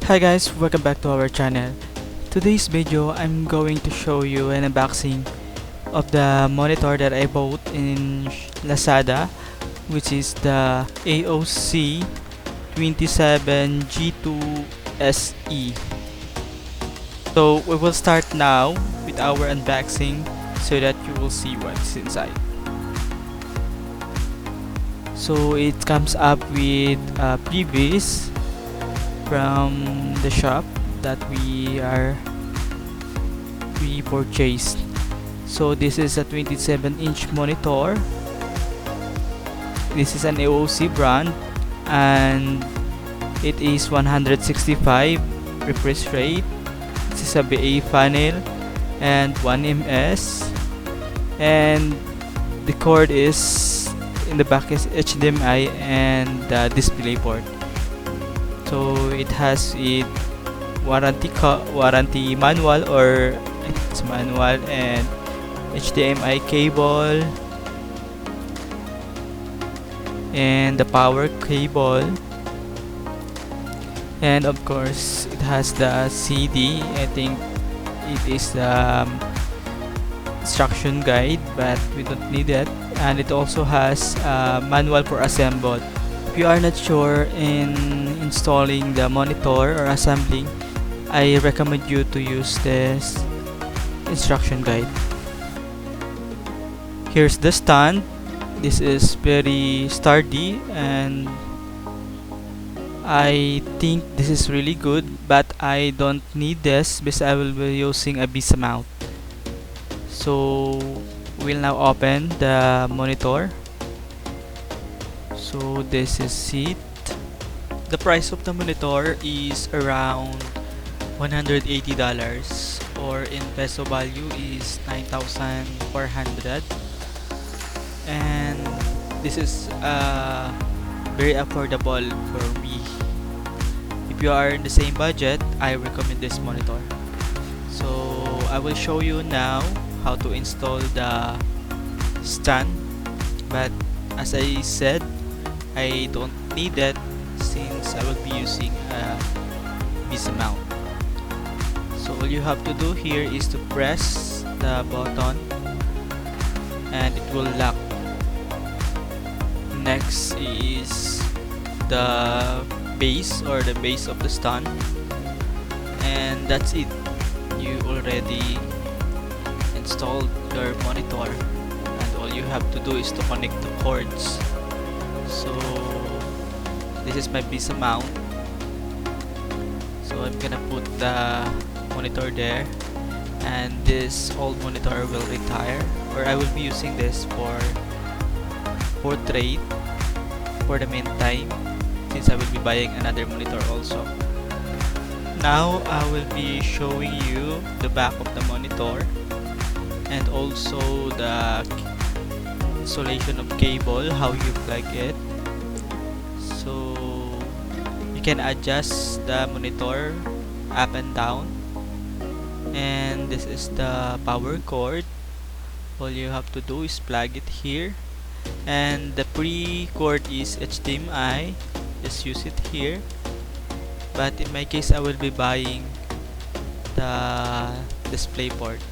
Hi guys, welcome back to our channel. Today's video, I'm going to show you an unboxing of the monitor that I bought in Lazada, which is the AOC 27G2 SE. So we will start now with our unboxing so that you will see what's inside. So it comes up with previous from the shop that we purchased. So this is a 27-inch monitor. This is an AOC brand and it is 165 refresh rate. This is a BA panel and 1ms, and the cord is in the back is HDMI and the display port. So it has a warranty manual, or it's manual, and HDMI cable and the power cable, and of course it has the CD. I think it is the instruction guide, but we don't need it. And it also has a manual for assemble. If you are not sure in installing the monitor or assembling, I recommend you to use this instruction guide. Here's the stand. This is very sturdy and I think this is really good, but I don't need this because I will be using a Visa mount. So we'll now open the monitor. So this is it. The price of the monitor is around $180, or in peso value is 9,400, and this is very affordable for me. If you are in the same budget, I recommend this monitor. So I will show you now how to install the stand, but as I said, I don't need it since I will be using a Visa mount. So all you have to do here is to press the button and it will lock. Next is the base, or the base of the stand, and that's it. You already installed your monitor, and all you have to do is to connect the cords. So this is my Visa mount, so I'm gonna put the monitor there, and this old monitor will retire, or I will be using this for trade for the meantime, since I will be buying another monitor also. Now I will be showing you the back of the monitor and also the installation of cable, how you plug it. So you can adjust the monitor up and down, and this is the power cord. All you have to do is plug it here, and the pre-cord is HDMI. Just use it here, but in my case I will be buying the display port.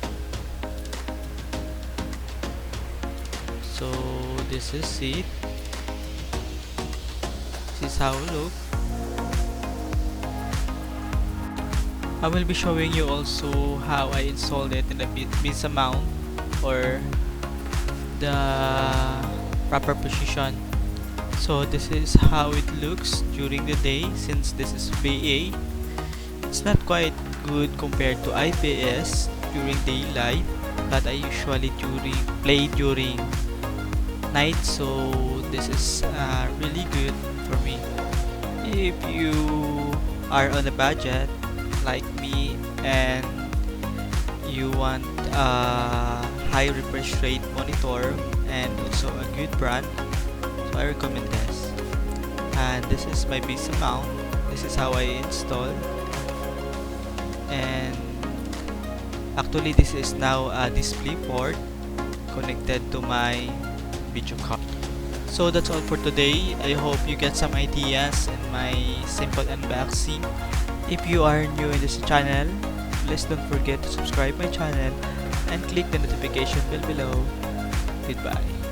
So this is it. This is how it looks. I will be showing you also how I installed it in the Visa mount, or the proper position. So this is how it looks during the day, since this is BA. It's not quite good compared to IPS during daylight, but I usually play during night, so this is really good for me. If you are on a budget like me and you want a high refresh rate monitor and also a good brand, so I recommend this. And this is my Visa mount. This is how I install, and actually this is now a display port connected to my video card. So that's all for today. I hope you get some ideas in my simple unboxing, If you are new in this channel, please don't forget to subscribe my channel and click the notification bell below. Goodbye.